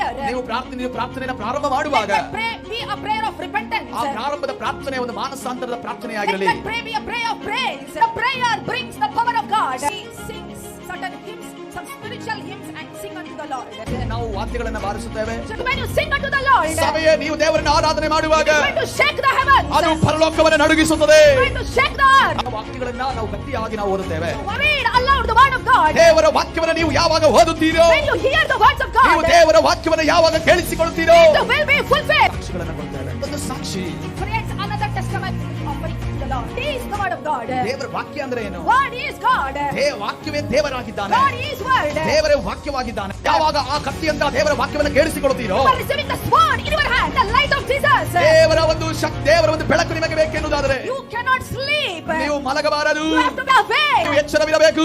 prayer. ನೀವು ಪ್ರಾರ್ಥನೆಯನ್ನು ಪ್ರಾರಂಭ ಮಾಡುವಾಗ Let that prayer be a prayer of repentance. ಆ ಪ್ರಾರಂಭದ ಪ್ರಾರ್ಥನೆ ಒಂದು ಮಾನಸಾಂತರದ ಪ್ರಾರ್ಥನೆಯಾಗಿರಲಿ. Let that prayer be a prayer of praise. The prayer brings the power of God. He sings certain hymns, some spiritual hymns, and sing unto the Lord. ನಾವು ವಾಕ್ಯಗಳನ್ನು ಬಾರಿಸುತ್ತೇವೆ. So when you sing unto the Lord, ಸಭೆಯೇ ನೀವು ದೇವರನ್ನು ಆರಾಧನೆ ಮಾಡುವಾಗ it's going to shake the heavens. ಅದು ಪರಲೋಕವನ್ನು ನಡುಗಿಸುತ್ತದೆ. It's going to shake the earth. ಆ ವಾಕ್ಯಗಳನ್ನು ನಾವು ಗಟ್ಟಿಯಾಗಿ ನಾವು ಓದುತ್ತೇವೆ. So read aloud the word of God. ದೇವರ ವಾಕ್ಯವನ್ನು ನೀವು ಯಾವಾಗ ಓದುತ್ತೀರೋ, When you hear the words of God, ನೀವು ದೇವರ ವಾಕ್ಯವನ್ನು ಯಾವಾಗ ಕೇಳಿಸಿಕೊಳ್ಳುತ್ತೀರೋ, it will be fulfilled. ಸಾಕ್ಷಿಗಳನ್ನು ಕೊಡ್ತೇವೆ. ಒಂದು ಸಾಕ್ಷಿ. Friends, another testament offering to the Lord. He is the word of God. ದೇವರ ವಾಕ್ಯ ಅಂದ್ರೆ ಏನು? Word is God. ವಾಕ್ಯವೇ ದೇವರಾಗಿದ್ದಾನೆ. God is word. ದೇವರೇ ವಾಕ್ಯವಾಗಿದ್ದಾನೆ. ಯಾವಾಗ ಆ ಕತ್ತಿಯಿಂದ ದೇವರ ವಾಕ್ಯವನ್ನು ಕೇಳಿಸಿಕೊಳ್ಳುತ್ತೀರೋ, You are receiving the sword in your hand, the light of Jesus. ದೇವರ ಒಂದು ಶಕ್ತಿ, ದೇವರ ಒಂದು ಬೆಳಕು ನಿಮಗೆ ಬೇಕೆನ್ನುವುದಾದರೆ You cannot sleep. ನೀವು ಮಲಗಬಾರದು. You have to be awake. ನೀವು ಎಚ್ಚರವಿರಬೇಕು.